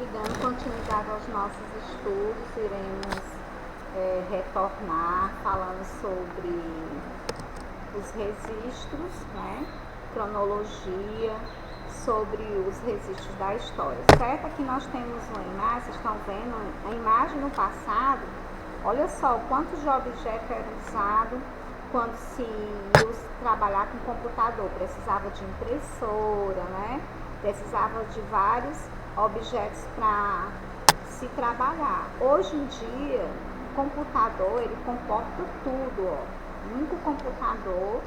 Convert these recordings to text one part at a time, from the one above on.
E dando continuidade aos nossos estudos, iremos retornar falando sobre os registros, né? Cronologia, sobre os registros da história, certo? Aqui nós temos uma imagem, vocês estão vendo a imagem no passado. Olha só quantos de objetos eram usados quando se ia trabalhar com computador. Precisava de impressora, né? Precisava de vários objetos para se trabalhar. Hoje em dia, o computador, ele comporta tudo, ó. O único computador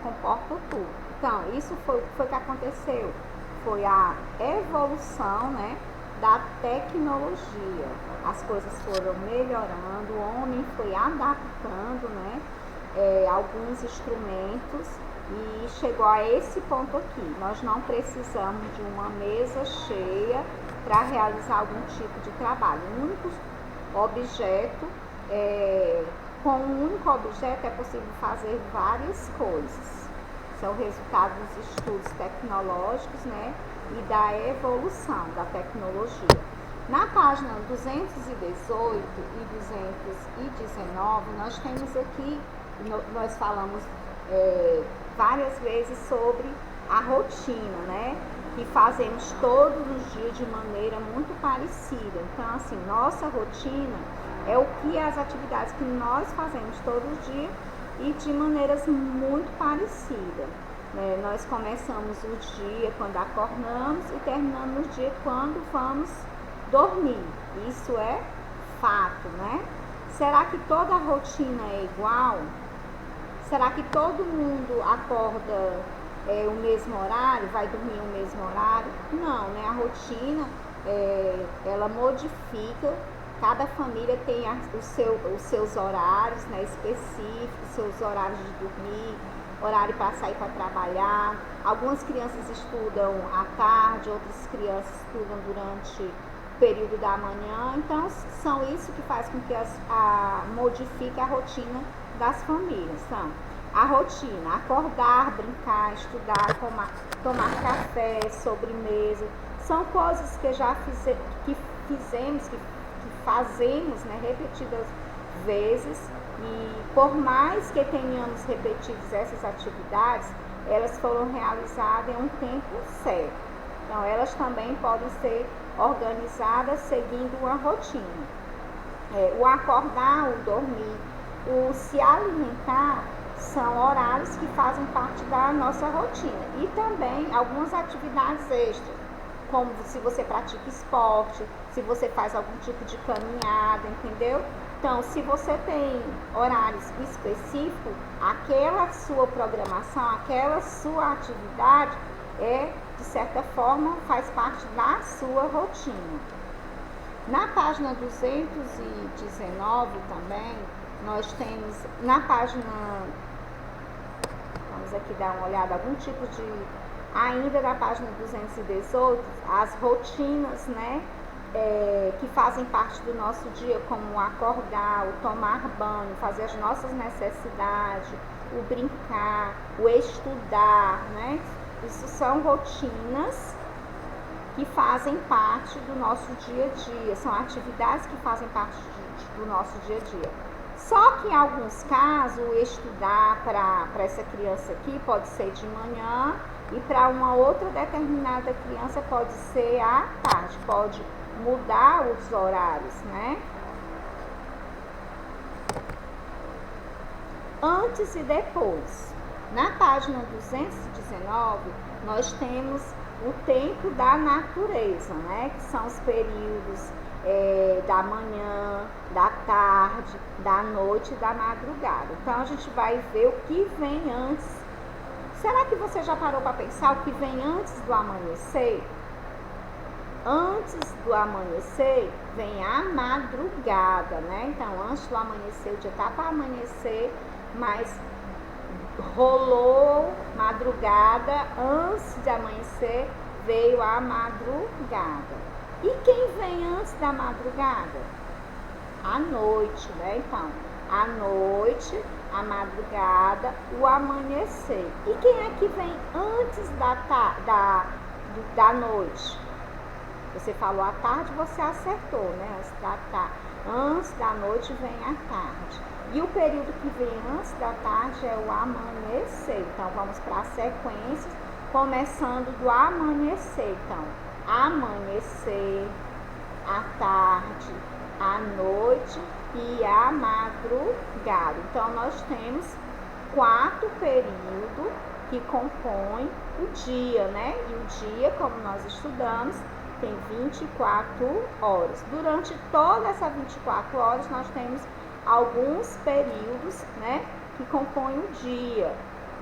comporta tudo. Então, isso foi o que aconteceu. Foi a evolução, né, da tecnologia. As coisas foram melhorando, o homem foi adaptando, né, alguns instrumentos e chegou a esse ponto aqui. Nós não precisamos de uma mesa cheia para realizar algum tipo de trabalho. Um único objeto, com um único objeto é possível fazer várias coisas. Isso é o resultado dos estudos tecnológicos, né, e da evolução da tecnologia. Na página 218 e 219, nós temos aqui, nós falamos várias vezes sobre a rotina, né, que fazemos todos os dias de maneira muito parecida. Então, assim, nossa rotina é o que as atividades que nós fazemos todos os dias e de maneiras muito parecidas. Nós começamos o dia quando acordamos e terminamos o dia quando vamos dormir. Isso é fato, né? Será que toda a rotina é igual? Será que todo mundo acorda o mesmo horário, vai dormir o mesmo horário? Não, né? A rotina, ela modifica. Cada família tem os seus horários, né, específicos, seus horários de dormir, horário para sair para trabalhar. Algumas crianças estudam à tarde, outras crianças estudam durante o período da manhã. Então, são isso que faz com que modifique a rotina das famílias. Então, a rotina, acordar, brincar, estudar, tomar café, sobremesa, são coisas que fazemos, né, repetidas vezes, e por mais que tenhamos repetido essas atividades, elas foram realizadas em um tempo certo. Então, elas também podem ser organizadas seguindo uma rotina. O acordar, o dormir, o se alimentar são horários que fazem parte da nossa rotina. E também algumas atividades extras, como se você pratica esporte, se você faz algum tipo de caminhada, entendeu? Então, se você tem horários específicos, aquela sua programação, aquela sua atividade de certa forma, faz parte da sua rotina. Na página 219 também, nós temos, na página, vamos aqui dar uma olhada, algum tipo de... Ainda na página 218, as rotinas, né, que fazem parte do nosso dia, como acordar, o tomar banho, fazer as nossas necessidades, o brincar, o estudar, né? Isso são rotinas que fazem parte do nosso dia a dia, são atividades que fazem parte do nosso dia a dia. Só que em alguns casos, o estudar para essa criança aqui pode ser de manhã, e para uma outra determinada criança pode ser à tarde, pode mudar os horários, né? Antes e depois. Na página 219, nós temos o tempo da natureza, né? Que são os períodos da manhã, da tarde, da noite e da madrugada. Então, a gente vai ver o que vem antes. Será que você já parou para pensar o que vem antes do amanhecer? Antes do amanhecer, vem a madrugada, né? Então, antes do amanhecer, o dia está para amanhecer, mas rolou madrugada, antes de amanhecer, veio a madrugada. E quem vem antes da madrugada? A noite, né? Então, a noite, a madrugada, o amanhecer. E quem é que vem antes da noite? Você falou à tarde, você acertou, né? Antes da noite vem a tarde. E o período que vem antes da tarde é o amanhecer. Então, vamos para as sequências, começando do amanhecer. Então, amanhecer, a tarde, a noite e a madrugada. Então, nós temos 4 períodos que compõem o dia, né? E o dia, como nós estudamos, tem 24 horas. Durante toda essa 24 horas, nós temos alguns períodos, né, que compõem o dia.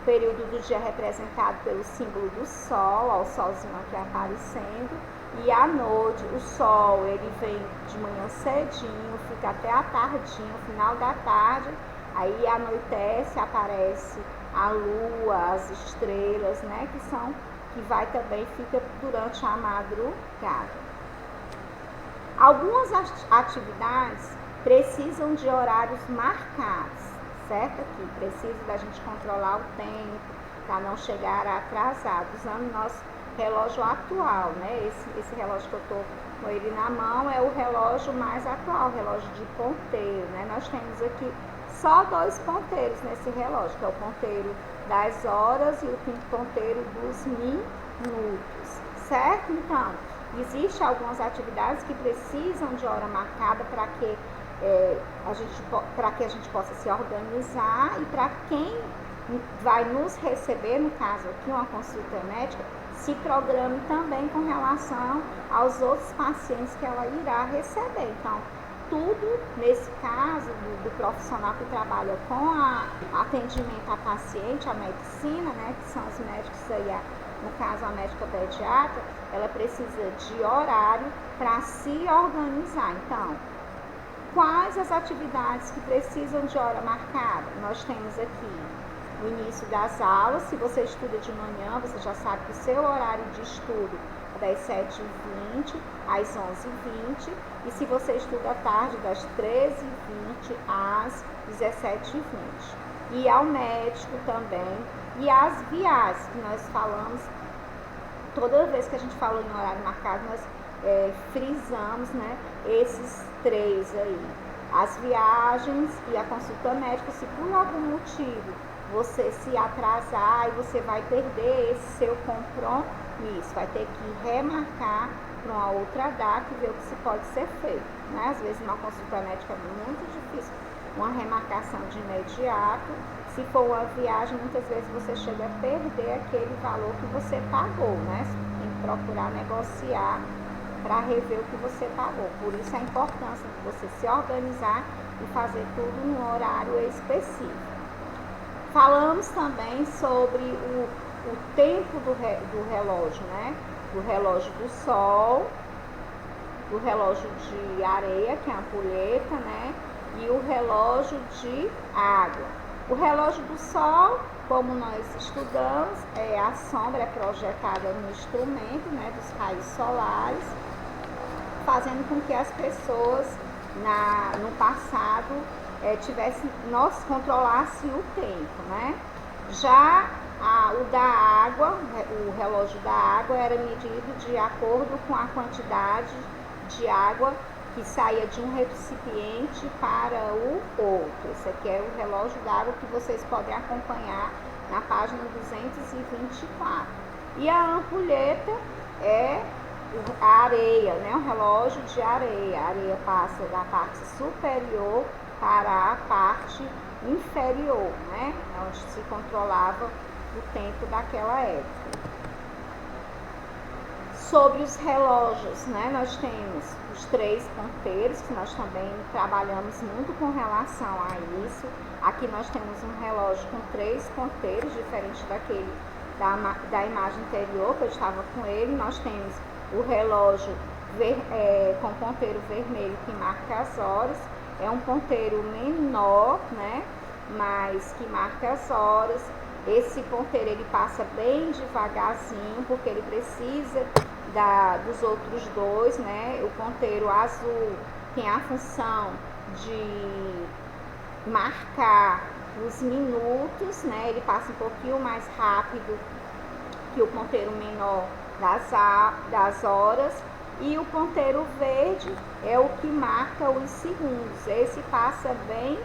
O período do dia é representado pelo símbolo do sol, ó, o solzinho aqui aparecendo. E à noite, o sol, ele vem de manhã cedinho, fica até a tardinha, final da tarde. Aí anoitece, aparece a lua, as estrelas, né, que vai também, fica durante a madrugada. Algumas atividades precisam de horários marcados, certo? Aqui precisa da gente controlar o tempo para não chegar atrasado, usando nosso relógio atual, né? Esse relógio que eu estou com ele na mão é o relógio mais atual, o relógio de ponteiro, né? Nós temos aqui só 2 ponteiros nesse relógio, que é o ponteiro das horas e o ponteiro dos minutos, certo? Então, existem algumas atividades que precisam de hora marcada para que a gente possa se organizar e para quem vai nos receber, no caso aqui, uma consulta médica, se programe também com relação aos outros pacientes que ela irá receber. Então, tudo nesse caso do profissional que trabalha com atendimento a paciente, a medicina, né, que são os médicos aí, no caso a médica pediatra, ela precisa de horário para se organizar. Então, quais as atividades que precisam de hora marcada? Nós temos aqui o início das aulas. Se você estuda de manhã, você já sabe que o seu horário de estudo é das 7h20 às 11h20. E se você estuda à tarde, das 13h20 às 17h20. E ao médico também. E as viagens que nós falamos, toda vez que a gente fala em horário marcado, nós frisamos, né, esses 3 aí. As viagens e a consulta médica, se por algum motivo você se atrasar e você vai perder esse seu compromisso, vai ter que remarcar para uma outra data e ver o que se pode ser feito, né? Às vezes uma consulta médica é muito difícil, uma remarcação de imediato. Se for uma viagem, muitas vezes você chega a perder aquele valor que você pagou, né? Tem que procurar negociar para rever o que você pagou. Por isso a importância de você se organizar e fazer tudo no horário específico. Falamos também sobre o tempo do relógio, né? Do relógio do sol, do relógio de areia, que é a ampulheta, né? E o relógio de água. O relógio do sol, como nós estudamos, a sombra é projetada no instrumento, né, dos raios solares, fazendo com que as pessoas no passado nós controlasse o tempo, né? Já o da água, o relógio da água era medido de acordo com a quantidade de água que saía de um recipiente para o outro. Esse aqui é o relógio da água que vocês podem acompanhar na página 224. E a ampulheta é a areia, né? Um relógio de areia. A areia passa da parte superior para a parte inferior, né? Onde se controlava o tempo daquela época. Sobre os relógios, né? Nós temos os 3 ponteiros, que nós também trabalhamos muito com relação a isso. Aqui nós temos um relógio com 3 ponteiros, diferente daquele da imagem anterior, que eu estava com ele. Nós temos o relógio com ponteiro vermelho que marca as horas. É um ponteiro menor, né? Mas que marca as horas. Esse ponteiro ele passa bem devagarzinho, porque ele precisa dos outros 2, né? O ponteiro azul tem a função de marcar os minutos, né? Ele passa um pouquinho mais rápido que o ponteiro menor das horas. E o ponteiro verde é o que marca os segundos. Esse passa bem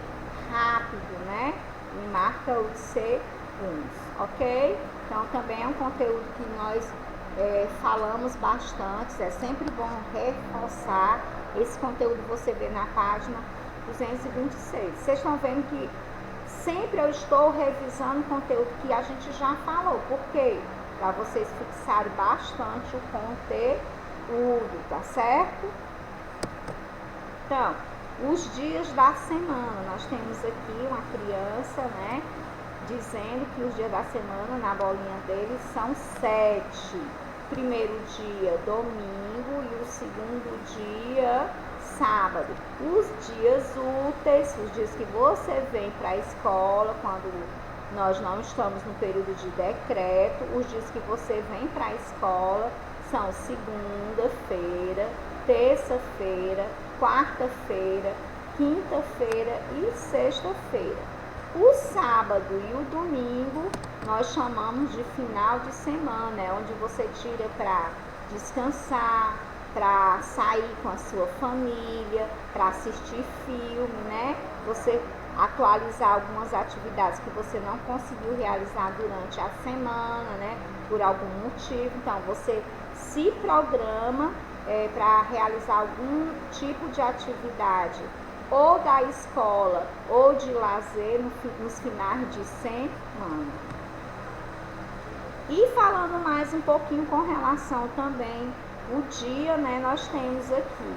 rápido, né? E marca os segundos, ok? Então também é um conteúdo que nós falamos bastante. É sempre bom reforçar. Esse conteúdo você vê na página 226. Vocês estão vendo que sempre eu estou revisando conteúdo que a gente já falou. Por quê? Para vocês fixarem bastante o conteúdo, tá certo? Então, os dias da semana. Nós temos aqui uma criança, né, dizendo que os dias da semana, na bolinha dele, são 7. Primeiro dia, domingo, e o segundo dia, sábado. Os dias úteis, os dias que você vem para a escola, quando nós não estamos no período de decreto, os dias que você vem para a escola são segunda-feira, terça-feira, quarta-feira, quinta-feira e sexta-feira. O sábado e o domingo nós chamamos de final de semana, é onde você tira para descansar, para sair com a sua família, para assistir filme, né? Você atualizar algumas atividades que você não conseguiu realizar durante a semana, né? Por algum motivo. Então, você se programa para realizar algum tipo de atividade, ou da escola, ou de lazer nos finais de semana. E falando mais um pouquinho com relação também o dia, né, nós temos aqui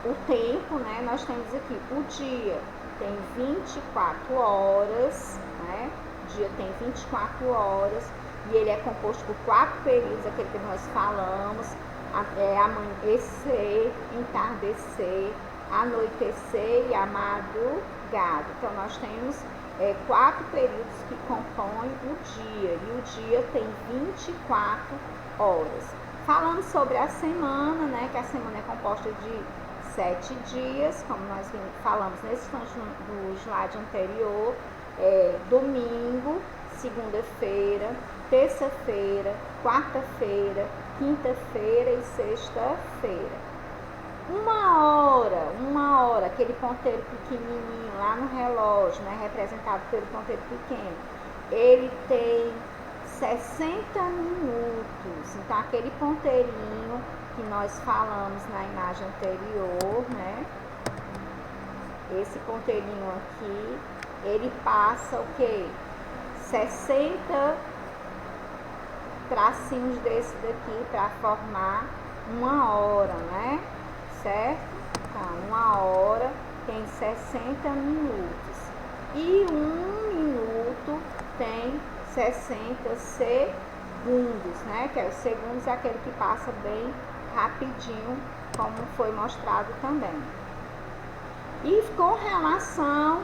o tempo, né, nós temos aqui o dia tem 24 horas, né, o dia tem 24 horas, e ele é composto por 4 períodos, aquele que nós falamos, amanhecer, entardecer, anoitecer e a madrugada. Então, nós temos 4 períodos que compõem o dia, e o dia tem 24 horas. Falando sobre a semana, né, que a semana é composta de 7 dias, como nós falamos nesse instante do slide anterior, domingo, segunda-feira, terça-feira, quarta-feira, quinta-feira e sexta-feira. Uma hora, aquele ponteiro pequenininho lá no relógio, né, representado pelo ponteiro pequeno, ele tem 60 minutos. Então, aquele ponteirinho que nós falamos na imagem anterior, né, esse ponteirinho aqui, ele passa o quê? 60 tracinhos desse daqui para formar uma hora, né? Certo? Então, uma hora tem 60 minutos. E 1 minuto tem 60 segundos, né? Que é os segundos é aquele que passa bem rapidinho, como foi mostrado também. E com relação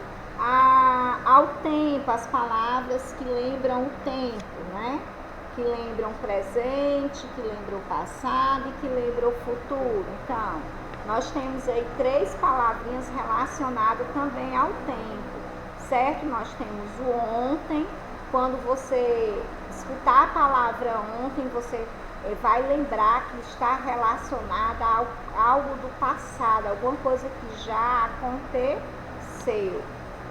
ao tempo, as palavras que lembram o tempo, né? Que lembram o presente, que lembram o passado e que lembram o futuro. Então, nós temos aí 3 palavrinhas relacionadas também ao tempo, certo? Nós temos o ontem. Quando você escutar a palavra ontem, você vai lembrar que está relacionada a algo do passado, alguma coisa que já aconteceu.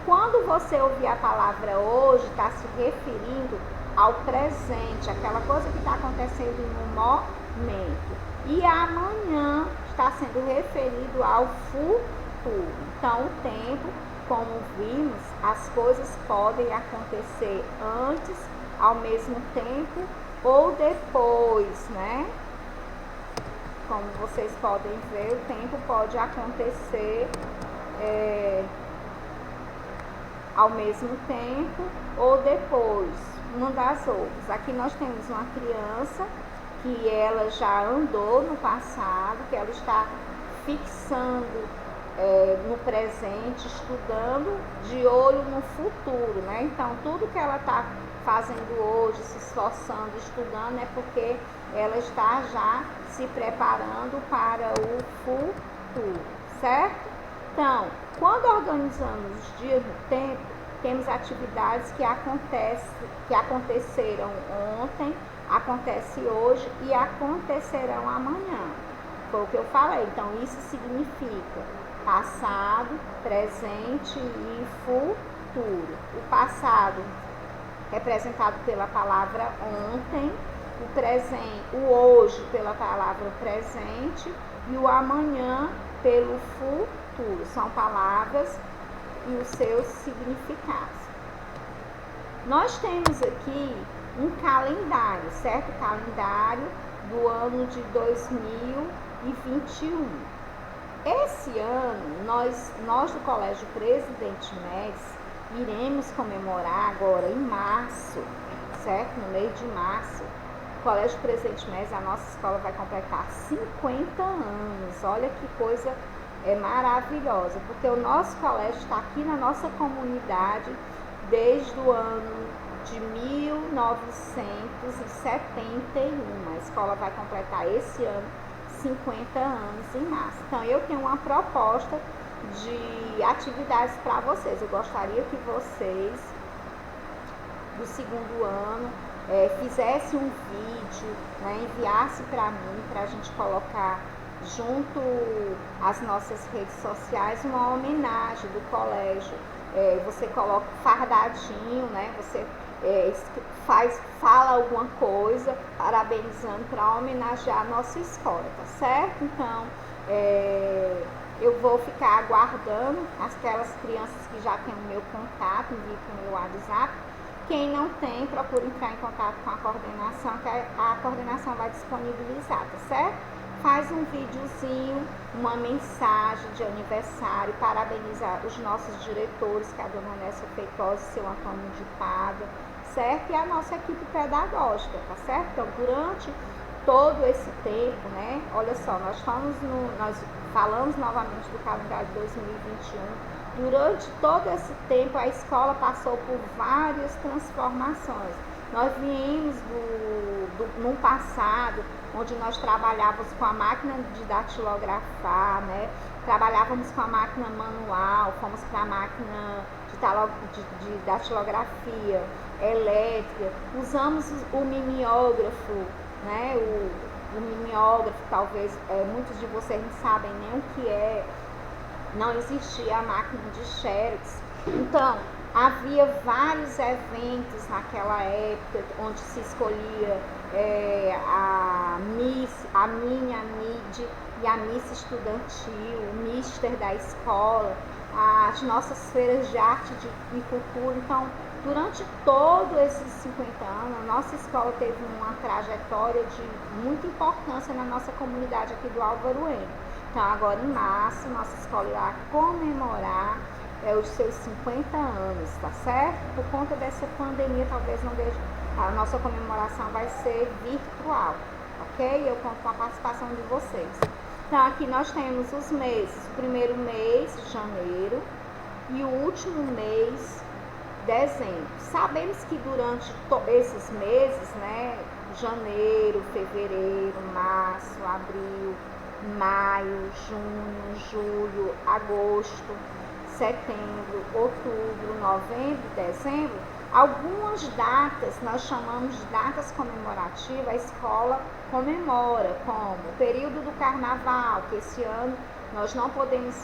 Quando você ouvir a palavra hoje, está se referindo ao presente, aquela coisa que está acontecendo no momento. E amanhã está sendo referido ao futuro. Então, o tempo, como vimos, as coisas podem acontecer antes, ao mesmo tempo ou depois, né? Como vocês podem ver, o tempo pode acontecer ao mesmo tempo ou depois, uma das outras. Aqui nós temos uma criança que ela já andou no passado, que ela está fixando no presente, estudando de olho no futuro, né? Então, tudo que ela está fazendo hoje, se esforçando, estudando, é porque ela está já se preparando para o futuro, certo? Então, quando organizamos os dias do tempo, temos atividades que aconteceram ontem, acontece hoje e acontecerão amanhã. Foi o que eu falei. Então, isso significa passado, presente e futuro. O passado representado pela palavra ontem, o presente, o hoje pela palavra presente e o amanhã pelo futuro. São palavras e os seus significados. Nós temos aqui um calendário, certo? Calendário do ano de 2021. Esse ano, nós do Colégio Presidente Médici iremos comemorar agora em março, certo? No mês de março, o Colégio Presidente Médici, a nossa escola vai completar 50 anos. Olha que coisa maravilhosa, porque o nosso colégio está aqui na nossa comunidade desde o ano de 1971. A escola vai completar esse ano 50 anos em março. Então, eu tenho uma proposta de atividades para vocês. Eu gostaria que vocês, do segundo ano, fizessem um vídeo, né, enviasse para mim, para a gente colocar junto às nossas redes sociais uma homenagem do colégio. Você coloca fardadinho, né? Você fala alguma coisa parabenizando para homenagear a nossa escola, tá certo? Então, eu vou ficar aguardando aquelas crianças que já têm o meu contato, enviem para o meu WhatsApp. Quem não tem, procura entrar em contato com a coordenação, que a coordenação vai disponibilizar, tá certo? Faz um videozinho, uma mensagem de aniversário, parabenizar os nossos diretores, que é a dona Nessa Feitosa e seu Antônio de Pada, certo? E a nossa equipe pedagógica, tá certo? Então, durante todo esse tempo, né? Olha só, nós falamos novamente do calendário de 2021. Durante todo esse tempo, a escola passou por várias transformações. Nós viemos num passado onde nós trabalhávamos com a máquina de datilografar, né? Trabalhávamos com a máquina manual, fomos para a máquina de datilografia elétrica, usamos o mimeógrafo, né? O mimeógrafo, talvez muitos de vocês não sabem nem o que é. Não existia a máquina de xerox. Então, havia vários eventos naquela época onde se escolhia a minha mid e a miss estudantil, o mister da escola, as nossas feiras de arte e cultura. Então, durante todos esses 50 anos, a nossa escola teve uma trajetória de muita importância na nossa comunidade aqui do Álvaro Eno. Então, agora em março, nossa escola irá comemorar os seus 50 anos, tá certo? Por conta dessa pandemia, talvez não deixe, a nossa comemoração vai ser virtual, ok? Eu conto com a participação de vocês. Então, aqui nós temos os meses, o primeiro mês, janeiro, e o último mês, dezembro. Sabemos que durante esses meses, né, janeiro, fevereiro, março, abril, maio, junho, julho, agosto, setembro, outubro, novembro, dezembro, algumas datas nós chamamos de datas comemorativas, a escola comemora, como o período do carnaval, que esse ano nós não podemos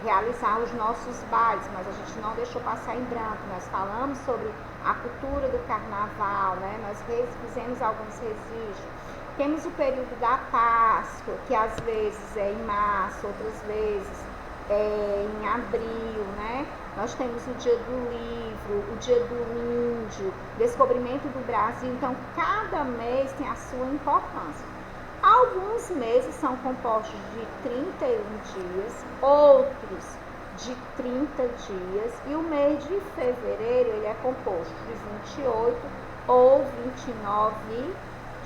realizar os nossos bailes, mas a gente não deixou passar em branco. Nós falamos sobre a cultura do carnaval, né? Nós fizemos alguns registros. Temos o período da Páscoa, que às vezes é em março, outras vezes é em abril, né? Nós temos o dia do livro, o dia do índio, descobrimento do Brasil. Então, cada mês tem a sua importância. Alguns meses são compostos de 31 dias, outros de 30 dias, e o mês de fevereiro ele é composto de 28 ou 29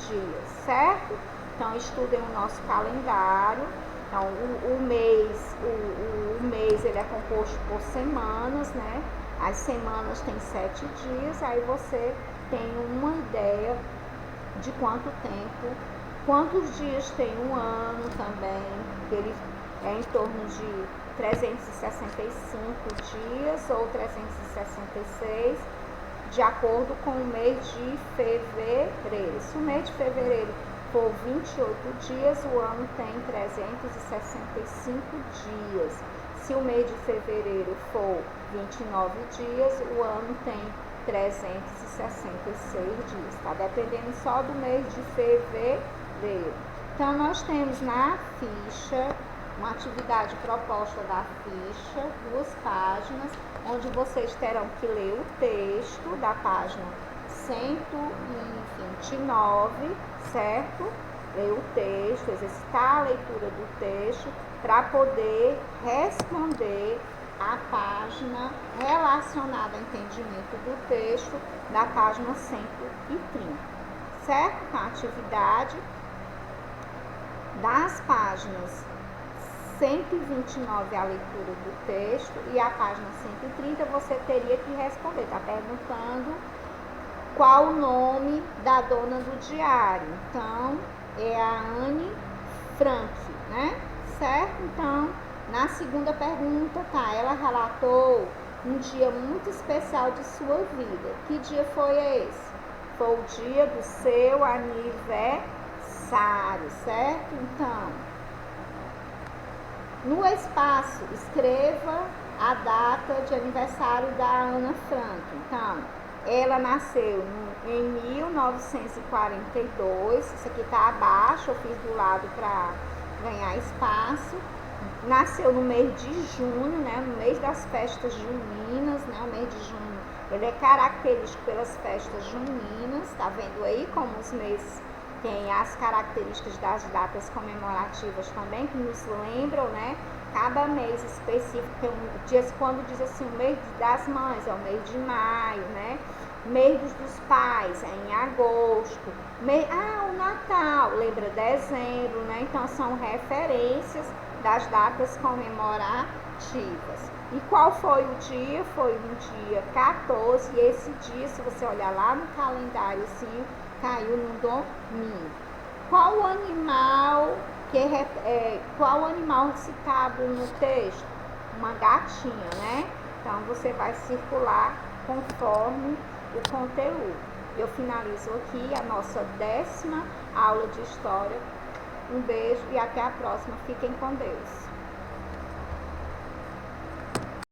dias, certo? Então, estudem o nosso calendário. Então, o mês ele é composto por semanas, né? As semanas têm 7 dias, aí você tem uma ideia de quantos dias tem um ano também, que ele é em torno de 365 dias ou 366. de acordo com o mês de fevereiro. Se o mês de fevereiro for 28 dias, o ano tem 365 dias. Se o mês de fevereiro for 29 dias, o ano tem 366 dias, tá? Dependendo só do mês de fevereiro. Então, nós temos na ficha, uma atividade proposta da ficha, 2 páginas, onde vocês terão que ler o texto da página 129, certo? Ler o texto, exercitar a leitura do texto para poder responder a página relacionada ao entendimento do texto da página 130, certo? Então, a atividade das páginas 129 a leitura do texto e a página 130 você teria que responder. Está perguntando qual o nome da dona do diário. Então, é a Anne Frank, né? Certo? Então, na segunda pergunta, tá, ela relatou um dia muito especial de sua vida. Que dia foi esse? Foi o dia do seu aniversário, certo? Então, no espaço, escreva a data de aniversário da Ana Frank. Então, ela nasceu em 1942. Isso aqui está abaixo, eu fiz do lado para ganhar espaço. Nasceu no mês de junho, né, no mês das festas juninas, né, o mês de junho, ele é característico pelas festas juninas, tá vendo aí como os meses têm as características das datas comemorativas também, que nos lembram, né, cada mês específico, tem quando diz assim, o mês das mães é o mês de maio, né, mês dos pais é em agosto, o Natal, lembra dezembro, né, então são referências das datas comemorativas. E qual foi o dia? Foi no dia 14, e esse dia, se você olhar lá no calendário, assim, caiu no domingo. Qual animal citado no texto? Uma gatinha, né? Então, você vai circular conforme o conteúdo. Eu finalizo aqui a nossa 10ª aula de história. Um beijo e até a próxima. Fiquem com Deus.